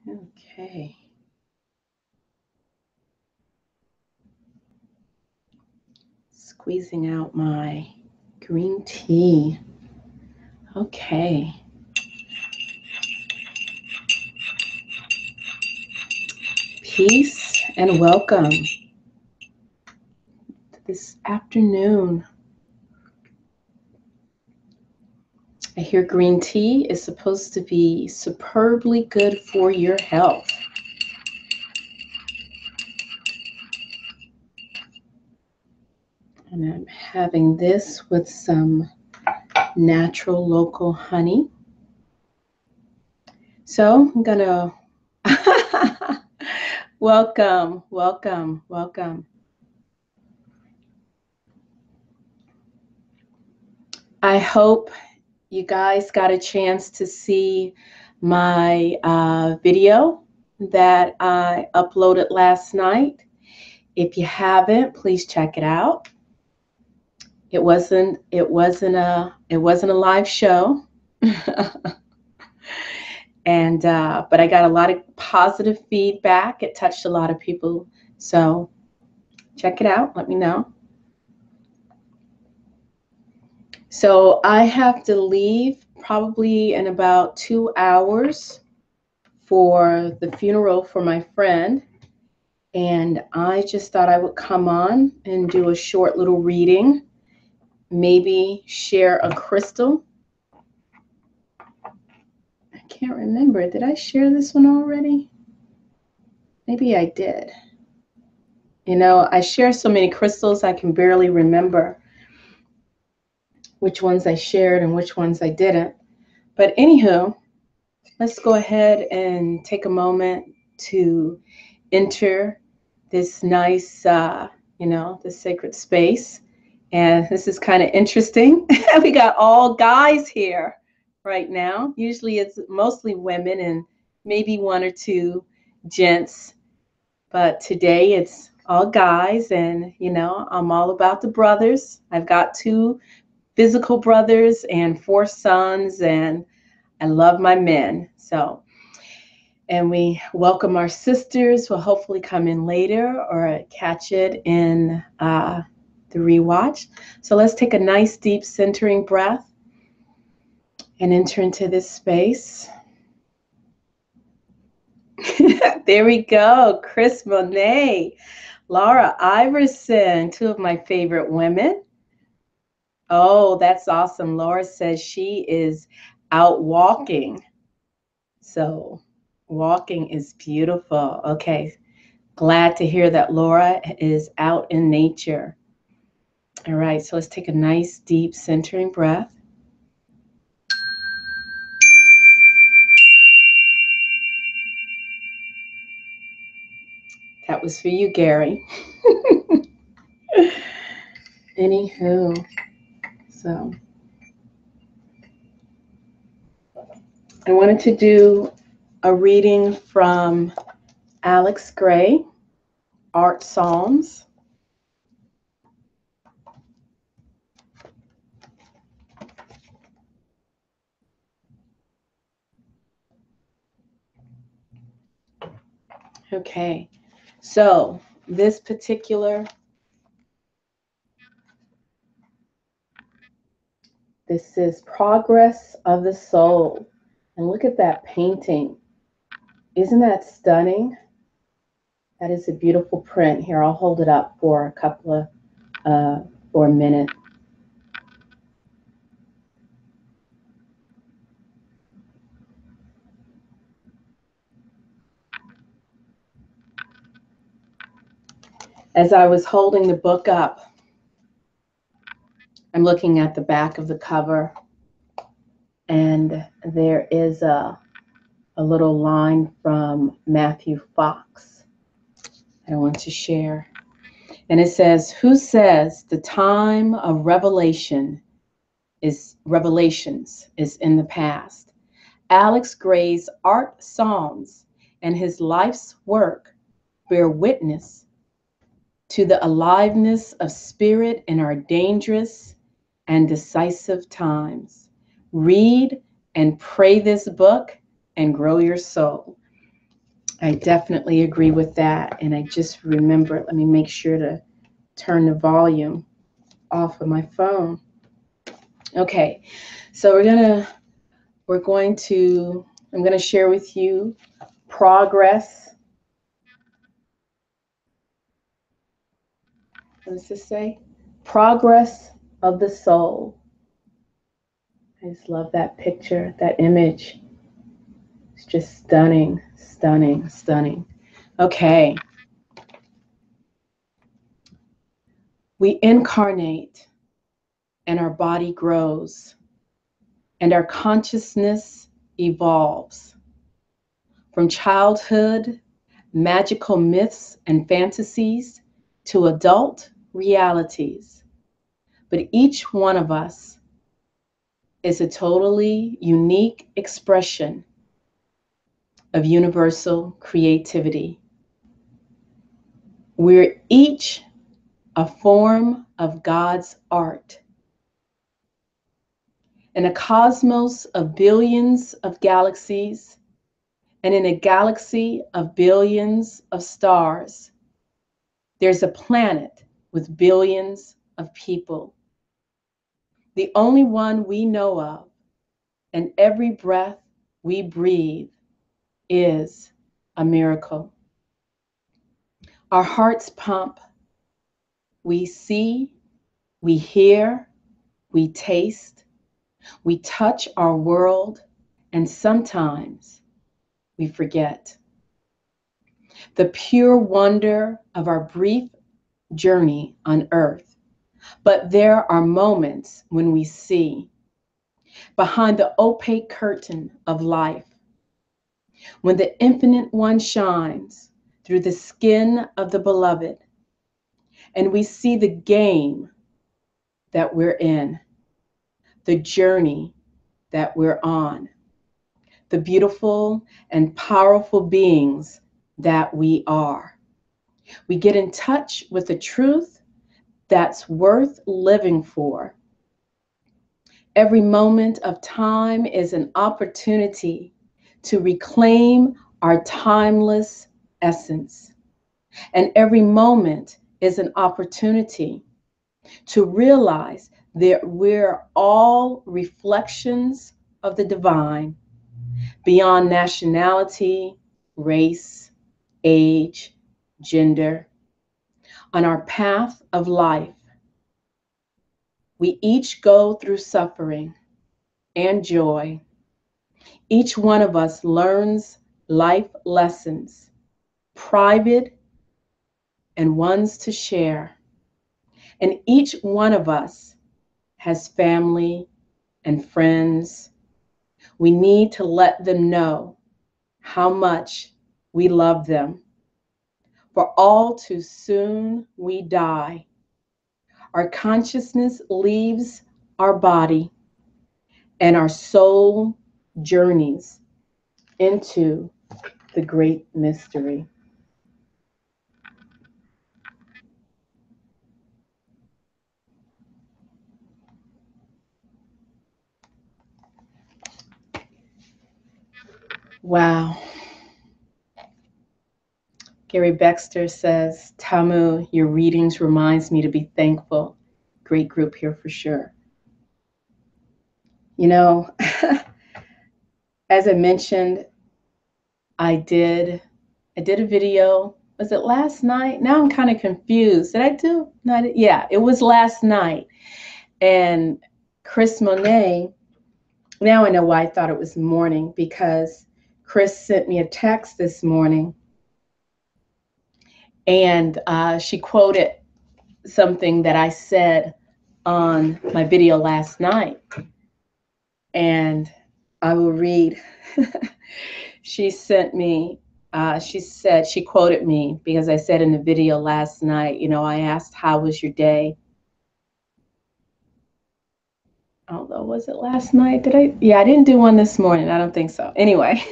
Okay. Squeezing out my green tea. Okay. Peace and welcome this afternoon. I hear green tea is supposed to be superbly good for your health. And I'm having this with some natural local honey. So I'm gonna welcome, welcome, welcome. I hope you guys got a chance to see my video that I uploaded last night. If you haven't, please check it out. It wasn't a live show. And but I got a lot of positive feedback. It touched a lot of people. So check it out. Let me know. So I have to leave probably in about 2 hours for the funeral for my friend. And I just thought I would come on and do a short little reading, maybe share a crystal. I can't remember. Did I share this one already? Maybe I did. You know, I share so many crystals, I can barely remember which ones I shared and which ones I didn't. But anywho, let's go ahead and take a moment to enter this nice, this sacred space. And this is kind of interesting. We got all guys here right now. Usually it's mostly women and maybe one or two gents. But today it's all guys. And, you know, I'm all about the brothers. I've got 2 physical brothers and 4 sons. And I love my men. So, and we welcome our sisters who will hopefully come in later or catch it in the rewatch. So let's take a nice deep centering breath and enter into this space. There we go. Chris Monet, Laura Iverson, 2 of my favorite women. Oh, that's awesome. Laura says she is out walking. So walking is beautiful. Okay. Glad to hear that Laura is out in nature. All right, so let's take a nice, deep, centering breath. That was for you, Gary. Anywho, so I wanted to do a reading from Alex Gray, Art Psalms. Okay, so this is Progress of the Soul. And look at that painting. Isn't that stunning? That is a beautiful print. Here, I'll hold it up for a couple of, for a minute. As I was holding the book up, I'm looking at the back of the cover, and there is a little line from Matthew Fox I want to share. And it says, "Who says the time of revelations is in the past?" Alex Gray's Art Psalms and his life's work bear witness to the aliveness of spirit in our dangerous and decisive times. Read and pray this book and grow your soul. I definitely agree with that. And I just remember, let me make sure to turn the volume off of my phone. Okay, so I'm gonna share with you progress. What does this say? Progress of the soul. I just love that picture, that image. It's just stunning, stunning, stunning. Okay. We incarnate and our body grows and our consciousness evolves. From childhood, magical myths and fantasies to adult realities. But each one of us is a totally unique expression of universal creativity. We're each a form of God's art. In a cosmos of billions of galaxies, and in a galaxy of billions of stars, there's a planet with billions of people. The only one we know of, and every breath we breathe is a miracle. Our hearts pump. We see, we hear, we taste, we touch our world, and sometimes we forget. The pure wonder of our brief journey on earth. But there are moments when we see behind the opaque curtain of life, when the infinite one shines through the skin of the beloved, and we see the game that we're in, the journey that we're on, the beautiful and powerful beings that we are. We get in touch with the truth that's worth living for. Every moment of time is an opportunity to reclaim our timeless essence. And every moment is an opportunity to realize that we're all reflections of the divine beyond nationality, race, age, gender. On our path of life, we each go through suffering and joy. Each one of us learns life lessons, private and ones to share. And each one of us has family and friends. We need to let them know how much we love them. For all too soon we die. Our consciousness leaves our body and our soul journeys into the great mystery. Wow. Gary Baxter says, Tamu, your readings reminds me to be thankful. Great group here for sure. You know, as I mentioned, I did a video. Was it last night? Now I'm kind of confused. Did I do? Not, yeah, it was last night. And Chris Monet, now I know why I thought it was morning, because Chris sent me a text this morning, and she quoted something that I said on my video last night. And I will read. She sent me, she said, she quoted me because I said in the video last night, you know, I asked, how was your day? Although, was it last night? Did I? Yeah, I didn't do one this morning. I don't think so. Anyway,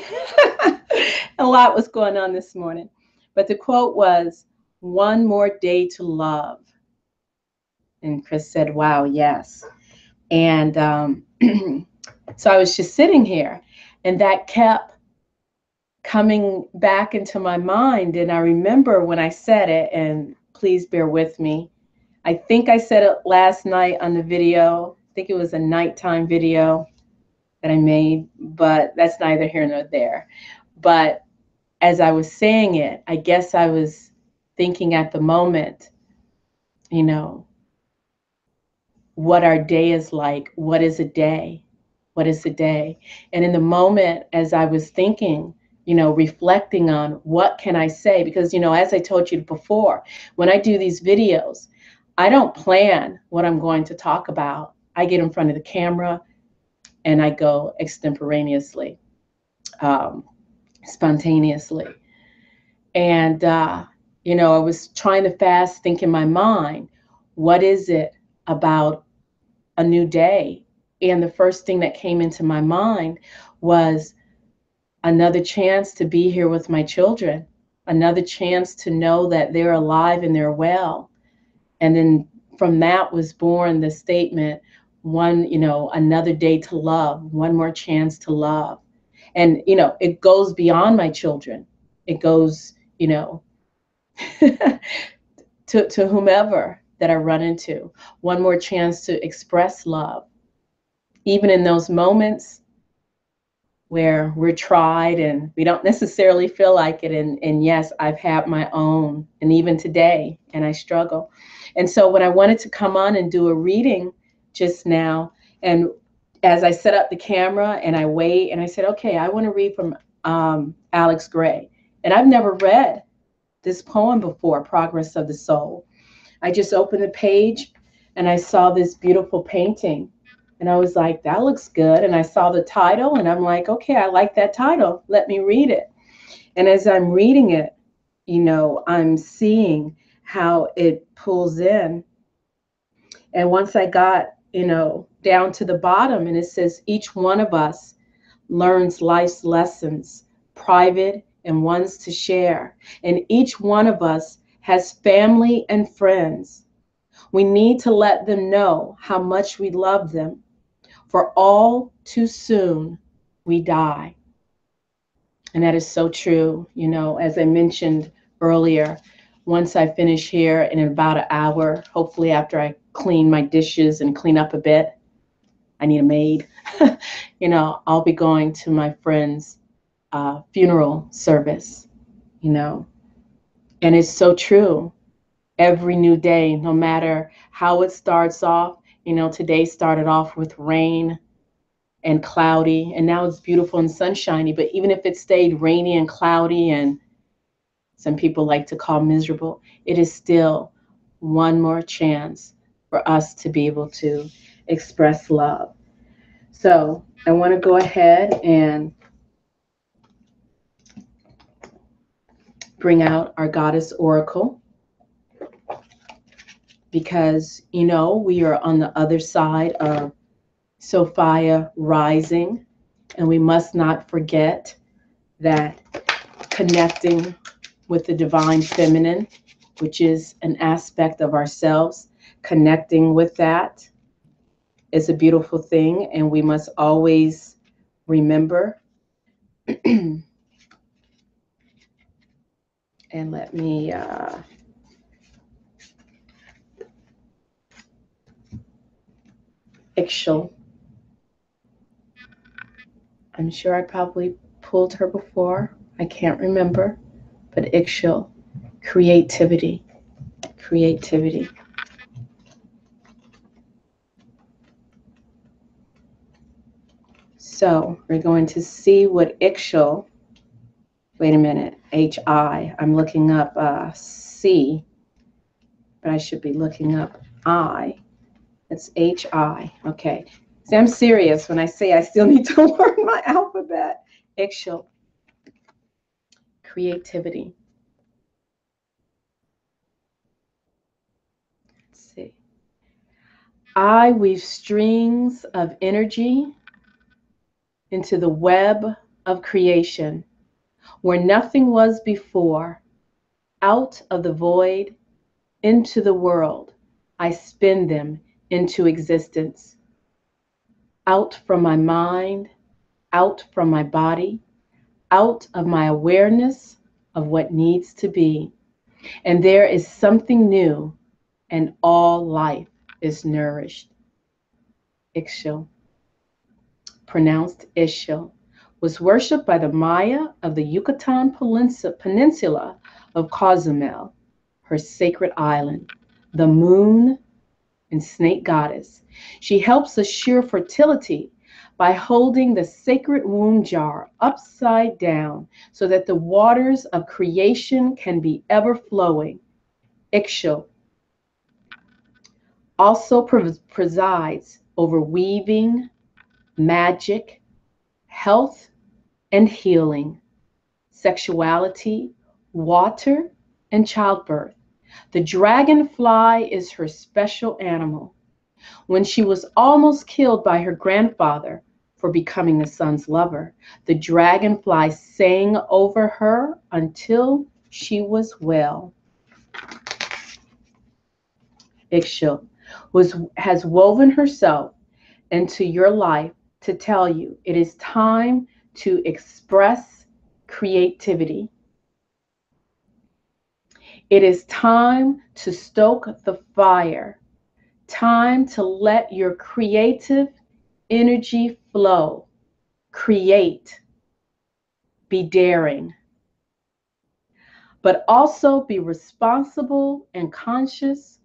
a lot was going on this morning. But the quote was, one more day to love. And Chris said, wow, yes. And so I was just sitting here, and that kept coming back into my mind. And I remember when I said it, and please bear with me. I think I said it last night on the video. I think it was a nighttime video that I made, but that's neither here nor there. But as I was saying it, I guess I was thinking at the moment, you know, what our day is like. What is a day? What is a day? And in the moment, as I was thinking, reflecting on what can I say? Because, as I told you before, when I do these videos, I don't plan what I'm going to talk about. I get in front of the camera and I go extemporaneously, spontaneously. And, I was trying to fast think in my mind, what is it about a new day? And the first thing that came into my mind was another chance to be here with my children, another chance to know that they're alive and they're well. And then from that was born the statement, another day to love, one more chance to love. And, it goes beyond my children. It goes, to whomever that I run into, one more chance to express love. Even in those moments where we're tried and we don't necessarily feel like it. And yes, I've had my own, and even today, and I struggle. And so when I wanted to come on and do a reading just now, and as I set up the camera and I wait, and I said, okay, I want to read from Alex Gray. And I've never read this poem before, Progress of the Soul. I just opened the page and I saw this beautiful painting. And I was like, that looks good. And I saw the title and I'm like, okay, I like that title. Let me read it. And as I'm reading it, I'm seeing how it pulls in. And once I got, down to the bottom, and it says, each one of us learns life's lessons, private and ones to share. And each one of us has family and friends. We need to let them know how much we love them. For all too soon, we die. And that is so true. As I mentioned earlier, once I finish here in about an hour, hopefully after I clean my dishes and clean up a bit, I need a maid, I'll be going to my friend's funeral service, and it's so true. Every new day, no matter how it starts off, today started off with rain and cloudy, and now it's beautiful and sunshiny. But even if it stayed rainy and cloudy, and some people like to call miserable, it is still one more chance for us to be able to express love. So I want to go ahead and bring out our goddess oracle, because we are on the other side of Sophia rising, and we must not forget that connecting with the divine feminine, which is an aspect of ourselves, connecting with that is a beautiful thing, and we must always remember. And let me Ixchel. I'm sure I probably pulled her before. I can't remember. But Ixchel, creativity, creativity. So we're going to see what Ixchel, wait a minute, H-I. I'm looking up C, but I should be looking up I. It's H-I. Okay. See, I'm serious when I say I still need to learn my alphabet. Ixchel, creativity. Let's see. I weave strings of energy into the web of creation, where nothing was before. Out of the void into the world, I spin them into existence. Out from my mind, out from my body, out of my awareness of what needs to be. And there is something new, and all life is nourished. Ixchel, pronounced Ixchel, was worshipped by the Maya of the Yucatan Peninsula of Cozumel, her sacred island, the moon and snake goddess. She helps assure fertility by holding the sacred womb jar upside down so that the waters of creation can be ever flowing. Ixchel also presides over weaving, magic, health, and healing, sexuality, water, and childbirth. The dragonfly is her special animal. When she was almost killed by her grandfather for becoming the sun's lover, the dragonfly sang over her until she was well. Ixchel has woven herself into your life to tell you it is time to express creativity. It is time to stoke the fire, time to let your creative energy flow. Create, be daring, but also be responsible and conscious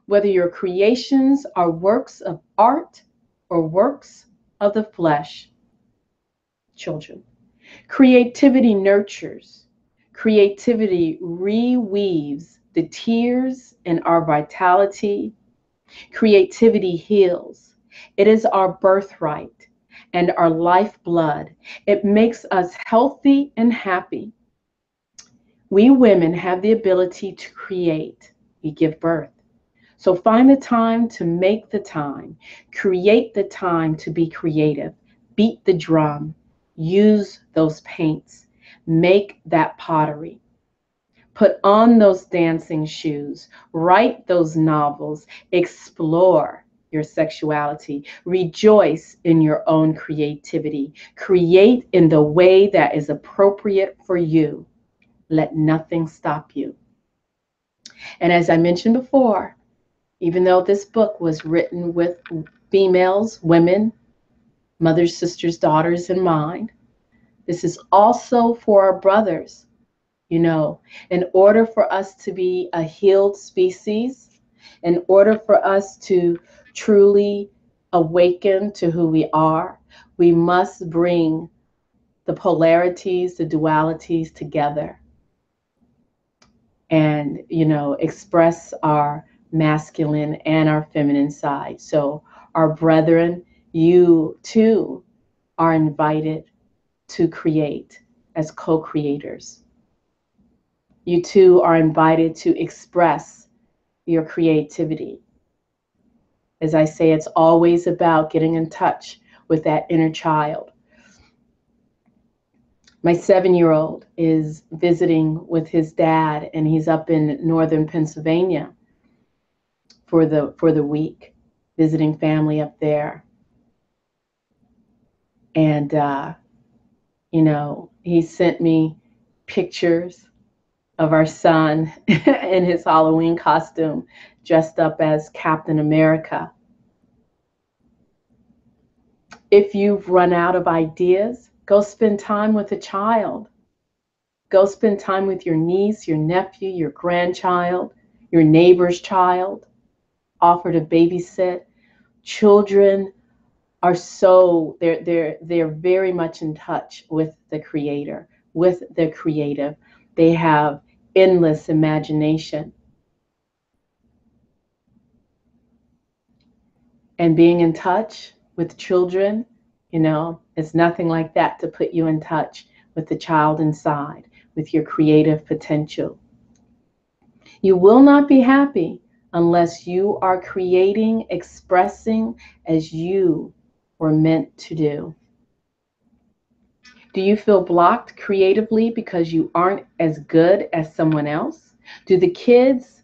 whether your creations are works of art or works of the flesh. Children, creativity nurtures, creativity reweaves the tears in our vitality. Creativity heals. It is our birthright and our lifeblood. It makes us healthy and happy. We women have the ability to create. We give birth. So find the time to make the time. Create the time to be creative. Beat the drum. Use those paints. Make that pottery. Put on those dancing shoes. Write those novels. Explore your sexuality. Rejoice in your own creativity. Create in the way that is appropriate for you. Let nothing stop you. And as I mentioned before, even though this book was written with females, women, mothers, sisters, daughters in mind, this is also for our brothers. You know, in order for us to be a healed species, in order for us to truly awaken to who we are, we must bring the polarities, the dualities together and, you know, express our masculine and our feminine side. So, our brethren, you too are invited to create as co-creators. You too are invited to express your creativity. As I say, it's always about getting in touch with that inner child. My 7-year-old is visiting with his dad, and he's up in northern Pennsylvania for the week, visiting family up there. And you know, he sent me pictures of our son in his Halloween costume, dressed up as Captain America. If you've run out of ideas, go spend time with a child. Go spend time with your niece, your nephew, your grandchild, your neighbor's child. Offer to babysit. Children are so they're very much in touch with the creator, with the creative. They have endless imagination. And being in touch with children, you know, it's nothing like that to put you in touch with the child inside, with your creative potential. You will not be happy unless you are creating, expressing as you were meant to do. Do you feel blocked creatively because you aren't as good as someone else? Do the kids,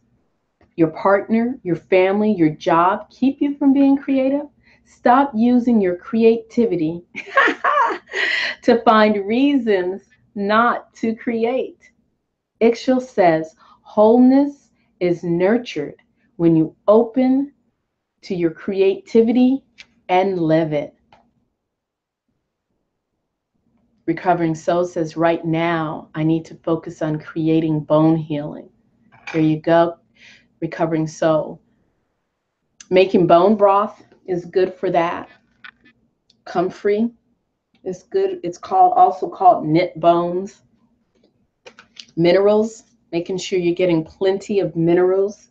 your partner, your family, your job keep you from being creative? Stop using your creativity to find reasons not to create. Ixchel says, wholeness is nurtured when you open to your creativity and live it. Recovering Soul says, right now, I need to focus on creating bone healing. There you go, Recovering Soul. Making bone broth is good for that. Comfrey is good. It's also called knit bones. Minerals, making sure you're getting plenty of minerals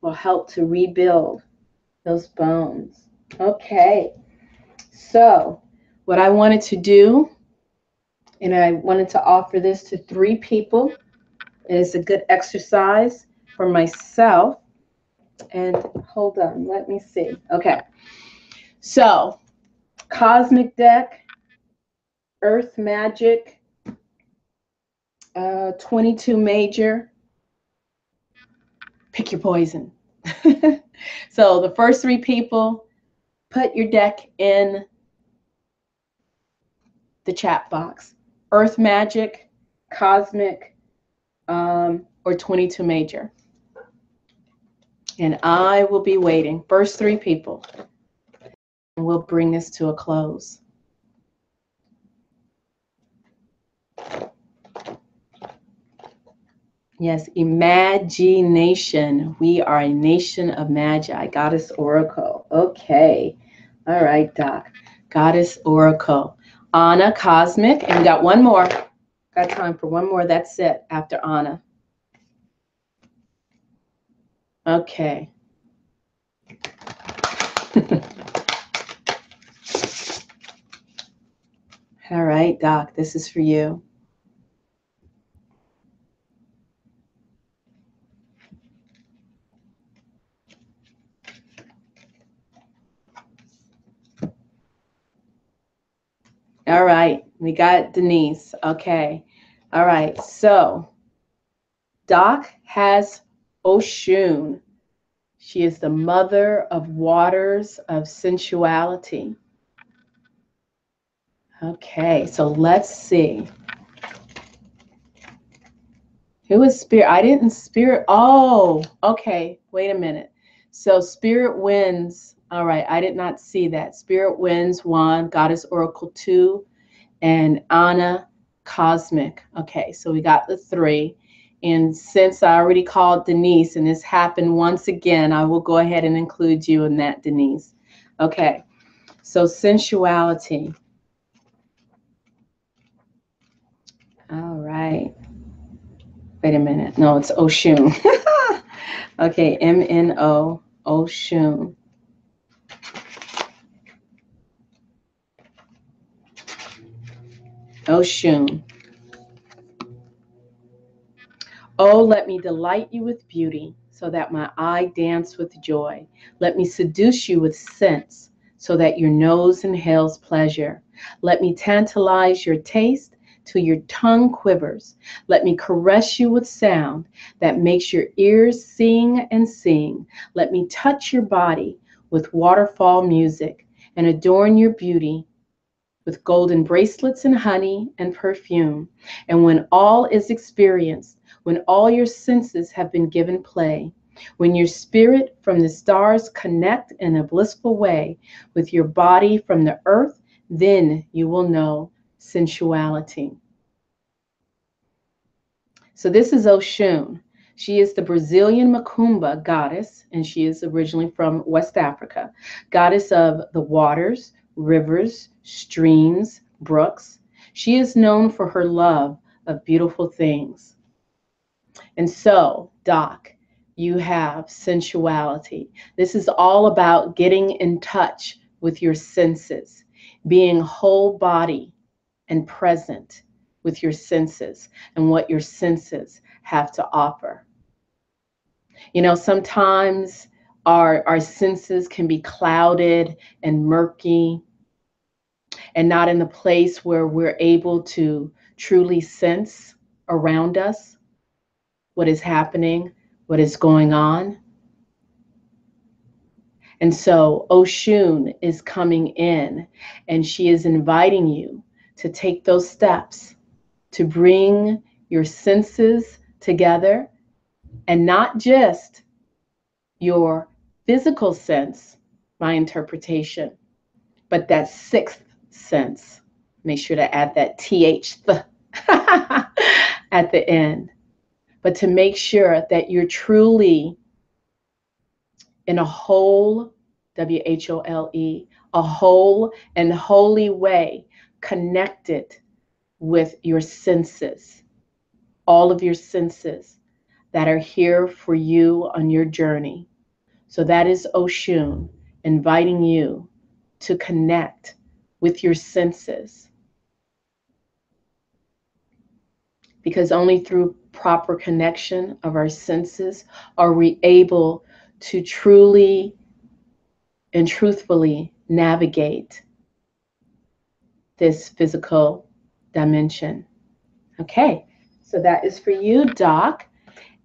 will help to rebuild those bones. Okay, so what I wanted to do, and I wanted to offer this to 3 people. It's a good exercise for myself. And hold on, let me see. Okay, so Cosmic Deck, Earth Magic, 22 Major. Pick your poison. So the first 3 people, put your deck in the chat box. Earth Magic, Cosmic, or 22 Major. And I will be waiting. First 3 people. And we'll bring this to a close. Yes, imagination. We are a nation of magi. Goddess Oracle. Okay. All right, Doc. Goddess Oracle. Anna, Cosmic. And we got one more. Got time for one more. That's it after Anna. Okay. All right, Doc. This is for you. All right, we got Denise. Okay. All right, so Doc has Oshun. She is the mother of waters of sensuality. Okay, so let's see. Who is Spirit? I didn't Spirit. Oh, okay. Wait a minute. So Spirit wins. All right, I did not see that. Spirit wins 1, Goddess Oracle 2, and Anna Cosmic. Okay, so we got the 3. And since I already called Denise, and this happened once again, I will go ahead and include you in that, Denise. Okay, so sensuality. All right. Wait a minute. No, it's Oshun. Okay, M-N-O, Oshun. Oshun. Oh, let me delight you with beauty, so that my eye dance with joy. Let me seduce you with sense, so that your nose inhales pleasure. Let me tantalize your taste till your tongue quivers. Let me caress you with sound that makes your ears sing and sing. Let me touch your body with waterfall music and adorn your beauty with golden bracelets and honey and perfume. And when all is experienced, when all your senses have been given play, when your spirit from the stars connect in a blissful way with your body from the earth, then you will know sensuality. So this is Oshun. She is the Brazilian Macumba goddess, and she is originally from West Africa, goddess of the waters, rivers, streams, brooks. She is known for her love of beautiful things. And so, Doc, you have sensuality. This is all about getting in touch with your senses, being whole body and present with your senses and what your senses have to offer. You know, sometimes our senses can be clouded and murky and not in the place where we're able to truly sense around us what is happening, what is going on. And so Oshun is coming in and she is inviting you to take those steps to bring your senses together, and not just your physical sense, my interpretation, but that sixth sense. Make sure to add that TH at the end. But to make sure that you're truly in a whole, WHOLE, a whole and holy way, connected with your senses, all of your senses that are here for you on your journey. So that is Oshun inviting you to connect with your senses. Because only through proper connection of our senses are we able to truly and truthfully navigate this physical dimension. Okay, so that is for you, Doc.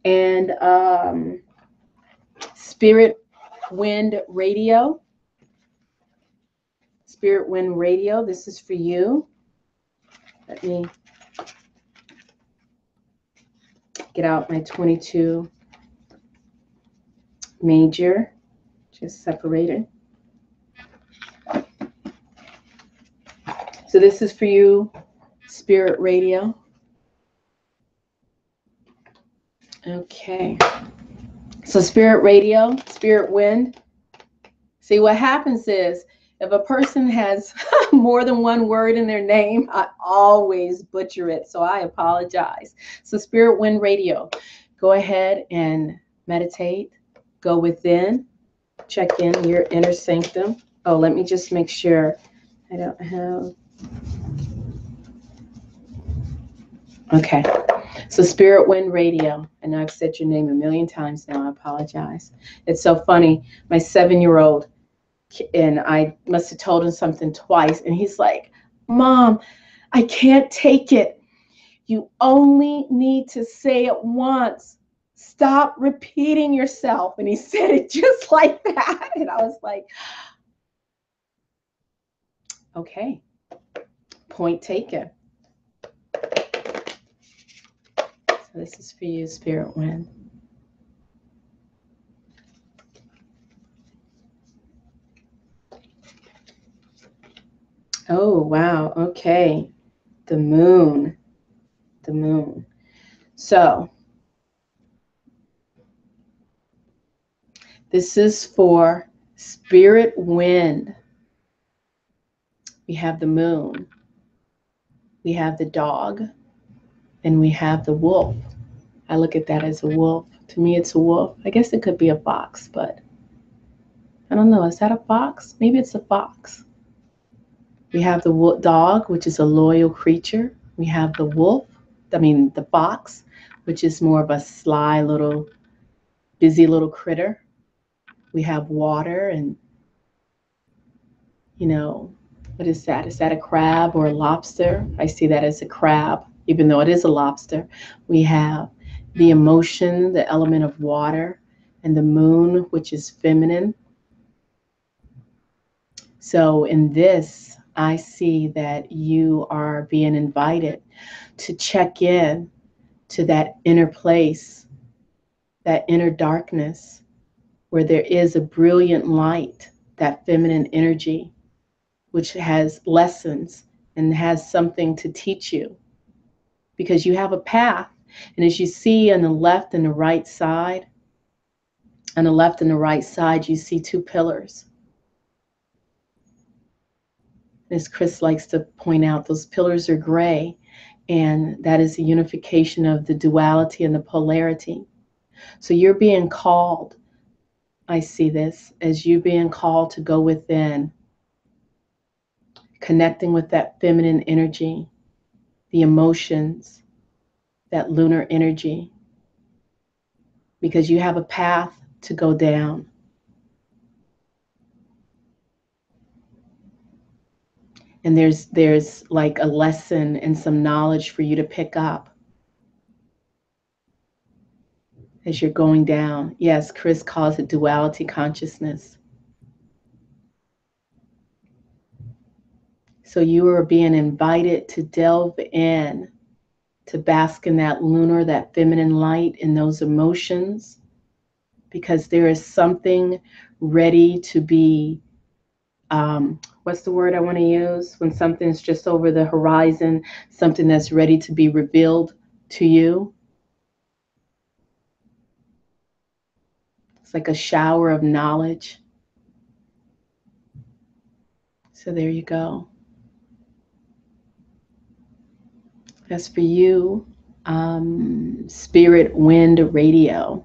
And Spirit Wind Radio. Spirit Wind Radio, this is for you. Let me get out my 22 major, just separated. So this is for you, Spirit Radio. Okay. So Spirit Radio, Spirit Wind. See, what happens is if a person has more than one word in their name, I always butcher it. So I apologize. So Spirit Wind Radio, go ahead and meditate. Go within. Check in your inner sanctum. Oh, let me just make sure I don't have. Okay. So Spirit Wind Radio. I know I've said your name a million times now. I apologize. It's so funny. My 7-year-old, and I must have told him something twice, and he's like, Mom, I can't take it. You only need to say it once. Stop repeating yourself. And he said it just like that. And I was like, okay, point taken. So this is for you, Spirit Wind. Oh, wow. Okay. The moon. The moon. So this is for Spirit Wind. We have the moon. We have the dog. And we have the wolf. I look at that as a wolf. To me, it's a wolf. I guess it could be a fox, but I don't know. Is that a fox? Maybe it's a fox. We have the dog, which is a loyal creature. We have the wolf, the fox, which is more of a sly little, busy little critter. We have water and, what is that? Is that a crab or a lobster? I see that as a crab, even though it is a lobster. We have the emotion, the element of water, and the moon, which is feminine. So in this, I see that you are being invited to check in to that inner place, that inner darkness, where there is a brilliant light, that feminine energy, which has lessons and has something to teach you. Because you have a path. And as you see on the left and the right side, on the left and the right side, you see two pillars. As Chris likes to point out, those pillars are gray, and that is the unification of the duality and the polarity. So you're being called, I see this, as you being called to go within, connecting with that feminine energy, the emotions, that lunar energy, because you have a path to go down. And there's like a lesson and some knowledge for you to pick up as you're going down. Yes, Chris calls it duality consciousness. So you are being invited to delve in to bask in that lunar, that feminine light, in those emotions, because there is something ready to be, what's the word I want to use? When something's just over the horizon, something that's ready to be revealed to you. It's like a shower of knowledge. So there you go. That's for you, Spirit Wind Radio.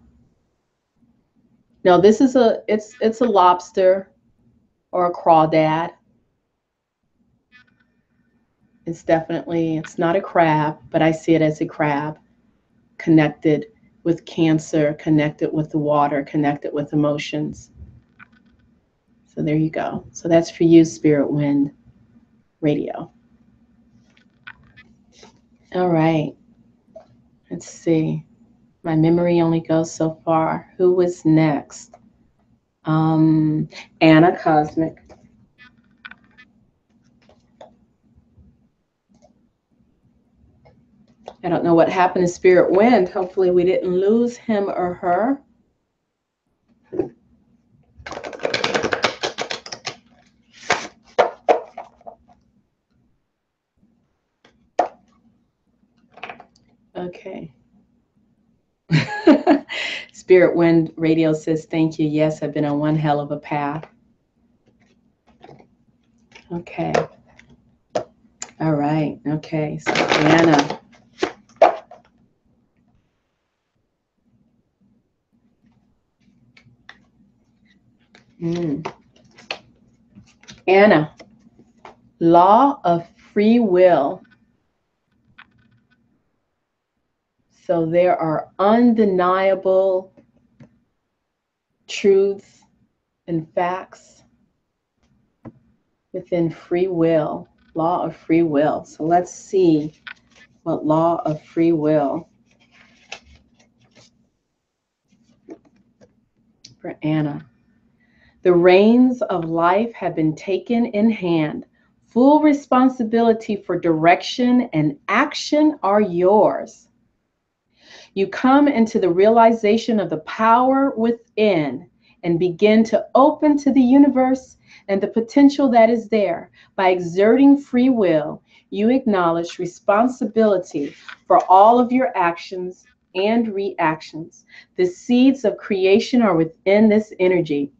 Now this is it's a lobster or a crawdad. It's not a crab, but I see it as a crab, connected with Cancer, connected with the water, connected with emotions. So there you go. So that's for you, Spirit Wind Radio. All right. Let's see. My memory only goes so far. Who was next? Anna Cosmic. I don't know what happened to Spirit Wind. Hopefully we didn't lose him or her. Okay. Spirit Wind Radio says, thank you. Yes, I've been on one hell of a path. Okay. All right. Okay. So Anna. Anna, law of free will. So there are undeniable truths and facts within free will, law of free will. So let's see what law of free will for Anna. The reins of life have been taken in hand. Full responsibility for direction and action are yours. You come into the realization of the power within and begin to open to the universe and the potential that is there. By exerting free will, you acknowledge responsibility for all of your actions and reactions. The seeds of creation are within this energy.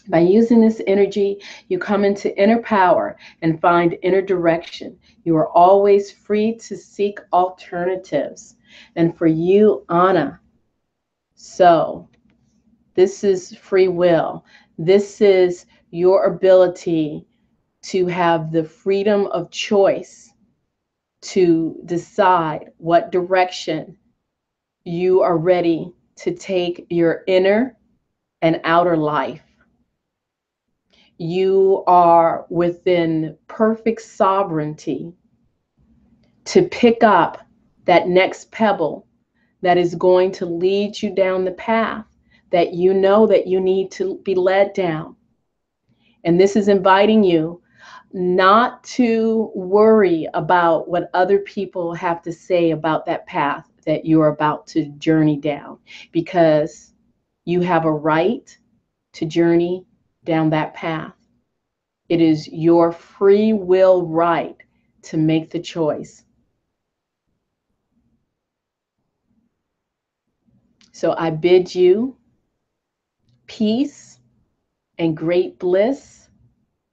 By using this energy, you come into inner power and find inner direction. You are always free to seek alternatives. And for you, Anna, so this is free will. This is your ability to have the freedom of choice to decide what direction you are ready to take your inner and outer life. You are within perfect sovereignty to pick up that next pebble that is going to lead you down the path that you know that you need to be led down. And this is inviting you not to worry about what other people have to say about that path that you're about to journey down, because you have a right to journey down that path. It is your free will right to make the choice. So I bid you peace and great bliss.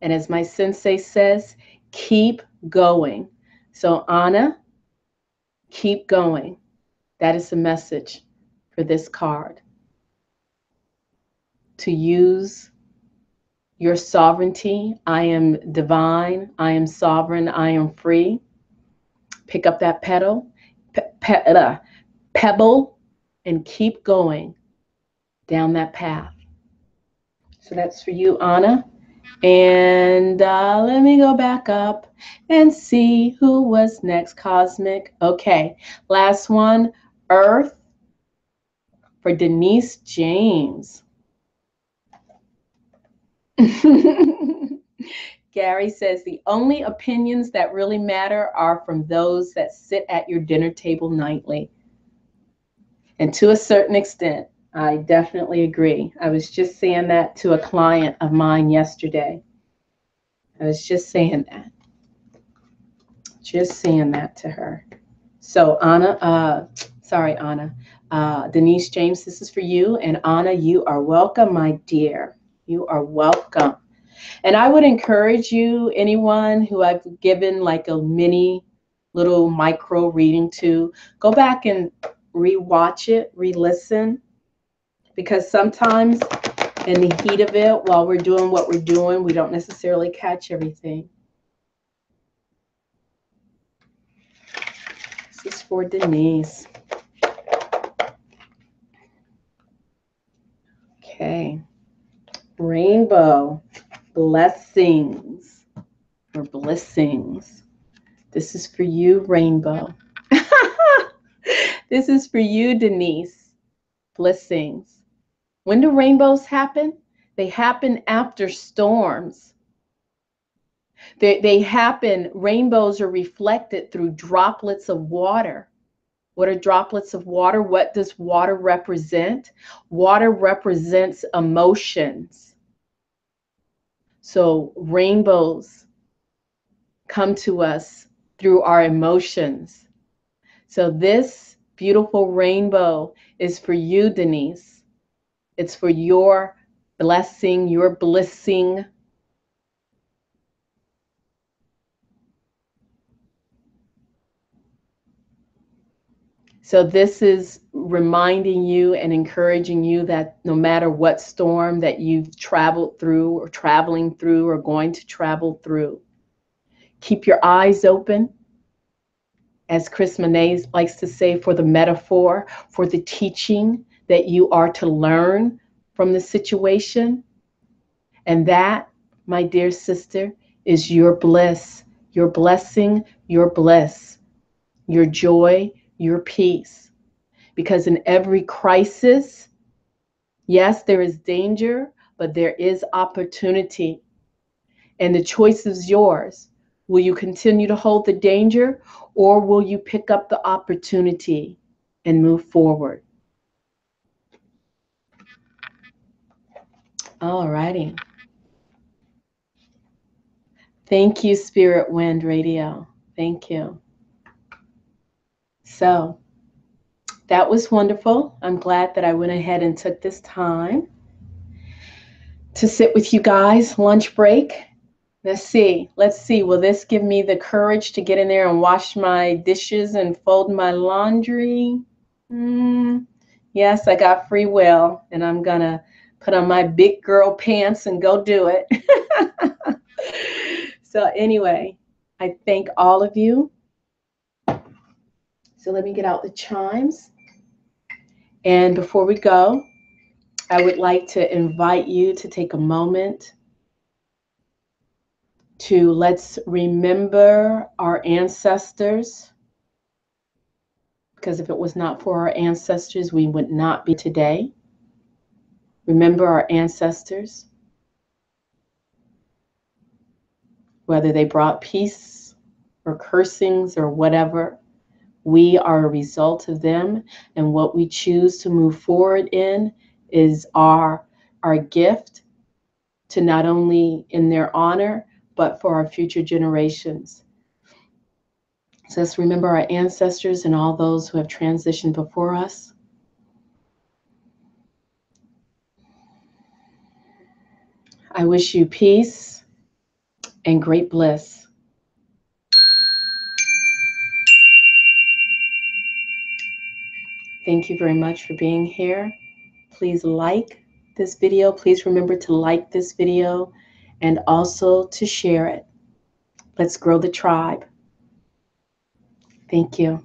And as my sensei says, keep going. So Anna, keep going. That is the message for this card. To use your sovereignty. I am divine. I am sovereign. I am free. Pick up that pebble and keep going down that path. So that's for you, Anna. And let me go back up and see who was next. Cosmic. Okay, last one, Earth, for Denise James. Gary says, the only opinions that really matter are from those that sit at your dinner table nightly. And to a certain extent, I definitely agree. I was just saying that to a client of mine yesterday. I was just saying that. Just saying that to her. So Anna, Denise James, this is for you. And Anna, you are welcome, my dear. You are welcome. And I would encourage you, anyone who I've given like a mini little micro reading to, go back and re-watch it, re-listen, because sometimes in the heat of it, while we're doing what we're doing, we don't necessarily catch everything. This is for Denise. Okay. Rainbow. Blessings. Or blessings. This is for you, Rainbow. This is for you, Denise. Blessings. When do rainbows happen? They happen after storms. They happen, rainbows are reflected through droplets of water. What are droplets of water? What does water represent? Water represents emotions. So rainbows come to us through our emotions. So this beautiful rainbow is for you, Denise. It's for your blessing, your blessing. So this is reminding you and encouraging you that no matter what storm that you've traveled through or traveling through or going to travel through, keep your eyes open, as Chris Monet likes to say, for the metaphor, for the teaching that you are to learn from the situation. And that, my dear sister, is your bliss, your blessing, your bliss, your joy, your peace. Because in every crisis, yes, there is danger, but there is opportunity. And the choice is yours. Will you continue to hold the danger, or will you pick up the opportunity and move forward? All righty. Thank you, Spirit Wind Radio. Thank you. So that was wonderful. I'm glad that I went ahead and took this time to sit with you guys. Lunch break. Let's see. Will this give me the courage to get in there and wash my dishes and fold my laundry? Yes, I got free will, and I'm going to put on my big girl pants and go do it. So anyway, I thank all of you. So let me get out the chimes. And before we go, I would like to invite you to take a moment to let's remember our ancestors. Because if it was not for our ancestors, we would not be today. Remember our ancestors. Whether they brought peace or cursings or whatever, we are a result of them. And what we choose to move forward in is our gift to not only in their honor, but for our future generations. So let's remember our ancestors and all those who have transitioned before us. I wish you peace and great bliss. Thank you very much for being here. Please like this video. Please remember to like this video and also to share it. Let's grow the tribe. Thank you.